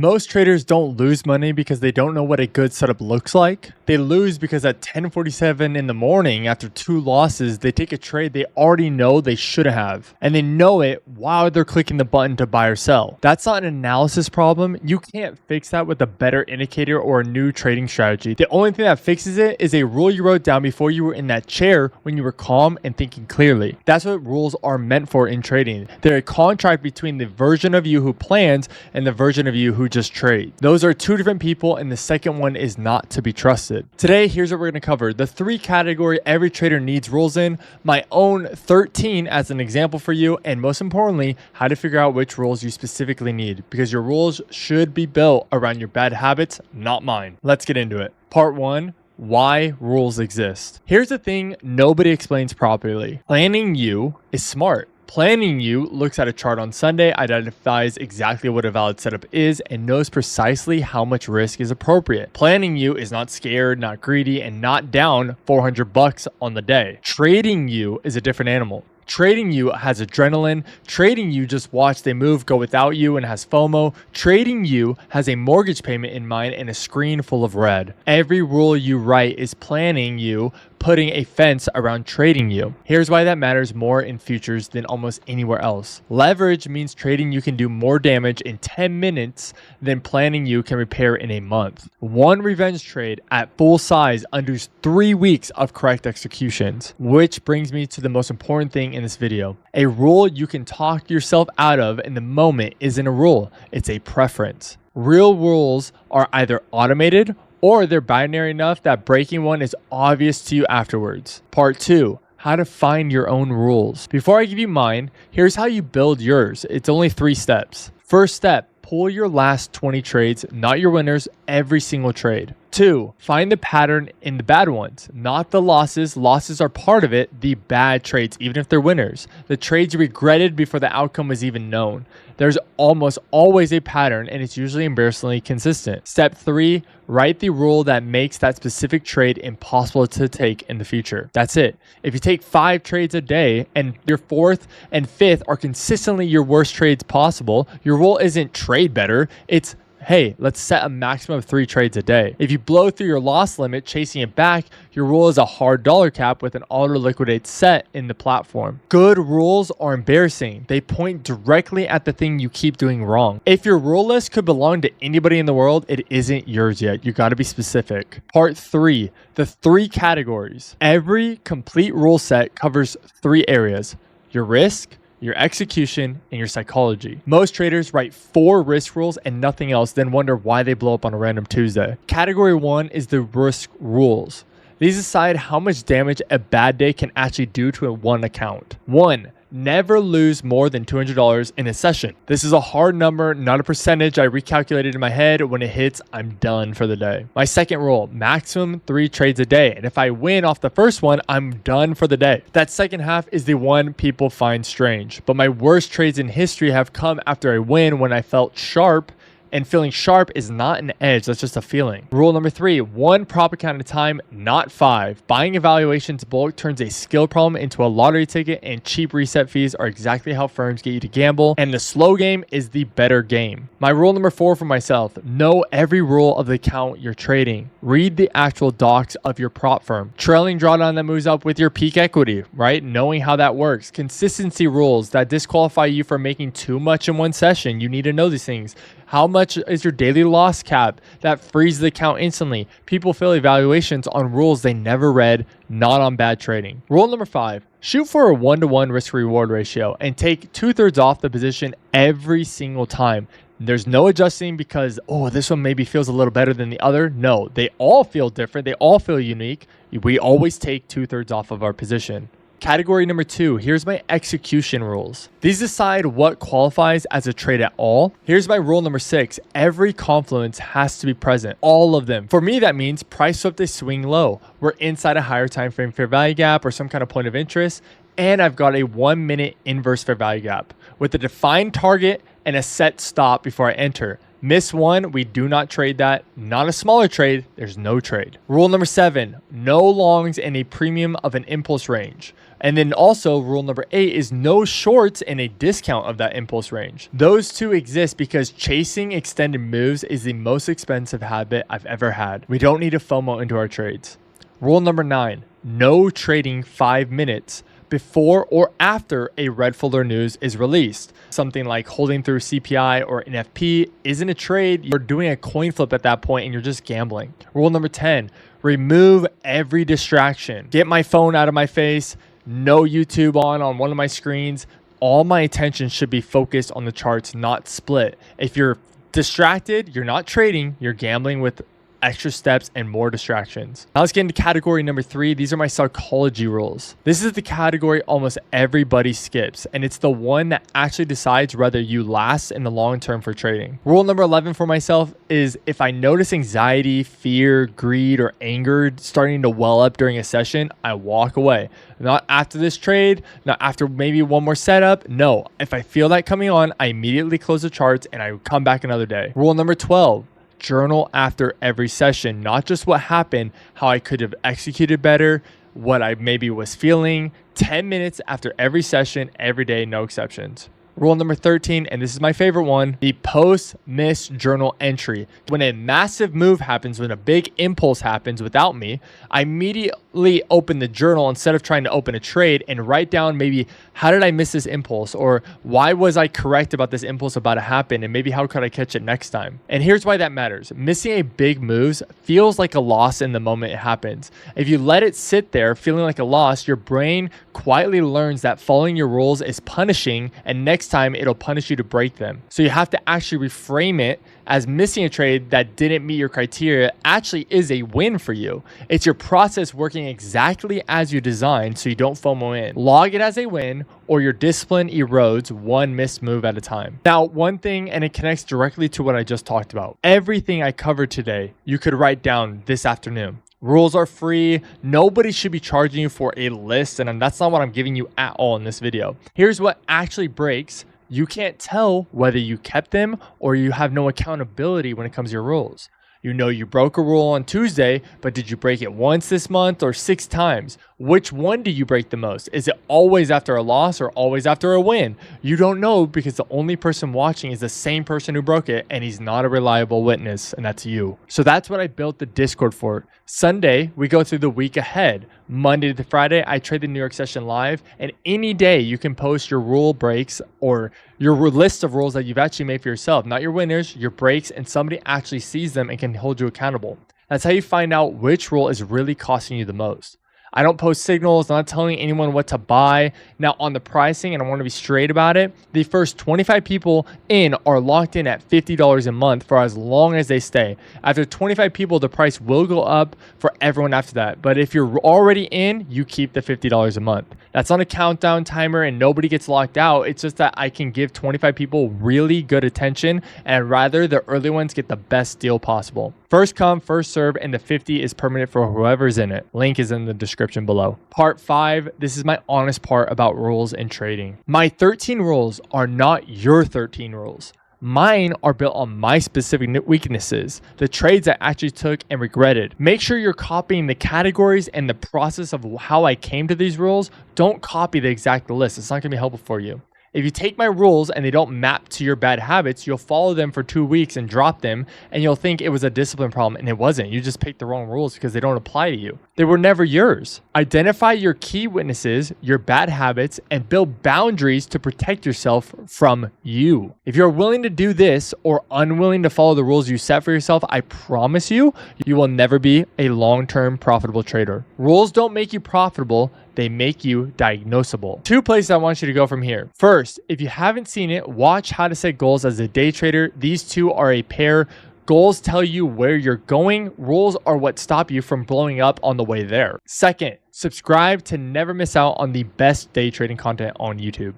Most traders don't lose money because they don't know what a good setup looks like. They lose because at 10:47 in the morning, after 2 losses, they take a trade they already know they should have. And they know it while they're clicking the button to buy or sell. That's not an analysis problem. You can't fix that with a better indicator or a new trading strategy. The only thing that fixes it is a rule you wrote down before you were in that chair when you were calm and thinking clearly. That's what rules are meant for in trading. They're a contract between the version of you who plans and the version of you who just trades. Those are 2 different people, and the second one is not to be trusted. Today, here's what we're going to cover. The 3 category every trader needs rules in, my own 13 as an example for you, and most importantly, how to figure out which rules you specifically need, because your rules should be built around your bad habits, not mine. Let's get into it. Part 1. Why rules exist. Here's the thing nobody explains properly. Planning you is smart. Planning you looks at a chart on Sunday, identifies exactly what a valid setup is, and knows precisely how much risk is appropriate. Planning you is not scared, not greedy, and not down $400 on the day. Trading you is a different animal. Trading you has adrenaline. Trading you just watch they move, go without you, and has FOMO. Trading you has a mortgage payment in mind and a screen full of red. Every rule you write is planning you, putting a fence around trading you. Here's why that matters more in futures than almost anywhere else. Leverage means trading you can do more damage in 10 minutes than planning you can repair in a month. One revenge trade at full size undoes 3 weeks of correct executions, which brings me to the most important thing in this video. A rule you can talk yourself out of in the moment isn't a rule, it's a preference. Real rules are either automated or they're binary enough that breaking one is obvious to you afterwards. Part 2. How to find your own rules. Before I give you mine, here's how you build yours. It's only 3 steps. First step, pull your last 20 trades, not your winners, every single trade. 2, find the pattern in the bad ones, not the losses. Losses are part of it, the bad trades, even if they're winners. The trades you regretted before the outcome was even known. There's almost always a pattern, and it's usually embarrassingly consistent. Step 3, write the rule that makes that specific trade impossible to take in the future. That's it. If you take 5 trades a day and your 4th and 5th are consistently your worst trades possible, your rule isn't trade better, it's hey, let's set a maximum of 3 trades a day. If you blow through your loss limit chasing it back, your rule is a hard dollar cap with an auto liquidate set in the platform. Good rules are embarrassing. They point directly at the thing you keep doing wrong. If your rule list could belong to anybody in the world, it isn't yours yet. You got to be specific. Part 3, the 3 categories. Every complete rule set covers 3 areas: your risk, your execution, and your psychology. Most traders write 4 risk rules and nothing else, then wonder why they blow up on a random Tuesday. Category 1 is the risk rules. These decide how much damage a bad day can actually do to one account. 1. Never lose more than $200 in a session. This is a hard number, not a percentage. I recalculated in my head. When it hits, I'm done for the day. My second rule, maximum 3 trades a day. And if I win off the first one, I'm done for the day. That second half is the one people find strange. But my worst trades in history have come after I win when I felt sharp. And feeling sharp is not an edge, that's just a feeling. Rule number 3, 1 prop account at a time, not 5. Buying evaluations bulk turns a skill problem into a lottery ticket, and cheap reset fees are exactly how firms get you to gamble, and the slow game is the better game. My rule number 4 for myself, know every rule of the account you're trading. Read the actual docs of your prop firm. Trailing drawdown that moves up with your peak equity, right? Knowing how that works. Consistency rules that disqualify you from making too much in one session. You need to know these things. How much is your daily loss cap? That frees the account instantly. People fail evaluations on rules they never read, not on bad trading. Rule number 5, shoot for a 1-to-1 risk reward ratio and take 2/3 off the position every single time. There's no adjusting because, oh, this one maybe feels a little better than the other. No, they all feel different. They all feel unique. We always take 2/3 off of our position. Category number 2, here's my execution rules. These decide what qualifies as a trade at all. Here's my rule number 6, every confluence has to be present, all of them. For me, that means price swept a swing low. We're inside a higher time frame fair value gap or some kind of point of interest, and I've got a 1-minute inverse fair value gap with a defined target and a set stop before I enter. Miss one, we do not trade that. Not a smaller trade, there's no trade. Rule number 7, no longs in a premium of an impulse range. And then also rule number 8 is no shorts in a discount of that impulse range. Those two exist because chasing extended moves is the most expensive habit I've ever had. We don't need to FOMO into our trades. Rule number 9, no trading 5 minutes before or after a red folder news is released. Something like holding through CPI or NFP isn't a trade. You're doing a coin flip at that point and you're just gambling. Rule number 10, remove every distraction. Get my phone out of my face, no YouTube on one of my screens. All my attention should be focused on the charts, not split. If you're distracted, you're not trading, you're gambling with extra steps and more distractions. Now let's get into category number 3. These are my psychology rules. This is the category almost everybody skips, and it's the one that actually decides whether you last in the long term for trading. Rule number 11 for myself is if I notice anxiety, fear, greed, or anger starting to well up during a session, I walk away. Not after this trade, not after maybe one more setup. No, if I feel that coming on, I immediately close the charts and I come back another day. Rule number 12. Journal after every session, not just what happened, how I could have executed better, what I maybe was feeling. 10 minutes after every session, every day, no exceptions. Rule number 13, and this is my favorite one, the post-miss journal entry. When a massive move happens, when a big impulse happens without me, I immediately open the journal instead of trying to open a trade and write down maybe how did I miss this impulse, or why was I correct about this impulse about to happen, and maybe how could I catch it next time. And here's why that matters. Missing a big move feels like a loss in the moment it happens. If you let it sit there feeling like a loss, your brain quietly learns that following your rules is punishing, and next time it'll punish you to break them. So you have to actually reframe it as missing a trade that didn't meet your criteria actually is a win for you. It's your process working exactly as you designed, so you don't FOMO in. Log it as a win, or your discipline erodes one missed move at a time. Now, one thing, and it connects directly to what I just talked about. Everything I covered today, you could write down this afternoon. Rules are free. Nobody should be charging you for a list, and that's not what I'm giving you at all in this video. Here's what actually breaks. You can't tell whether you kept them or you have no accountability when it comes to your rules. You know you broke a rule on Tuesday, but did you break it once this month or 6 times? Which one do you break the most? Is it always after a loss or always after a win? You don't know because the only person watching is the same person who broke it, and he's not a reliable witness, and that's you. So that's what I built the Discord for. Sunday, we go through the week ahead. Monday to Friday, I trade the New York session live, and any day you can post your rule breaks or your list of rules that you've actually made for yourself, not your winners, your breaks, and somebody actually sees them and can hold you accountable. That's how you find out which rule is really costing you the most. I don't post signals, I'm not telling anyone what to buy. Now on the pricing, and I want to be straight about it, the first 25 people in are locked in at $50 a month for as long as they stay. After 25 people, the price will go up for everyone after that. But if you're already in, you keep the $50 a month. That's on a countdown timer and nobody gets locked out. It's just that I can give 25 people really good attention, and I'd rather the early ones get the best deal possible. First come, first serve, and the 50 is permanent for whoever's in it. Link is in the description below. Part 5, this is my honest part about rules and trading. My 13 rules are not your 13 rules. Mine are built on my specific weaknesses, the trades I actually took and regretted. Make sure you're copying the categories and the process of how I came to these rules. Don't copy the exact list. It's not going to be helpful for you. If you take my rules and they don't map to your bad habits, you'll follow them for 2 weeks and drop them, and you'll think it was a discipline problem, and it wasn't. You just picked the wrong rules because they don't apply to you. They were never yours. Identify your key weaknesses, your bad habits, and build boundaries to protect yourself from you. If you're willing to do this or unwilling to follow the rules you set for yourself, I promise you, you will never be a long-term profitable trader. Rules don't make you profitable. They make you diagnosable. 2 places I want you to go from here. First, if you haven't seen it, watch How to Set Goals as a Day Trader. These two are a pair. Goals tell you where you're going. Rules are what stop you from blowing up on the way there. Second, subscribe to never miss out on the best day trading content on YouTube.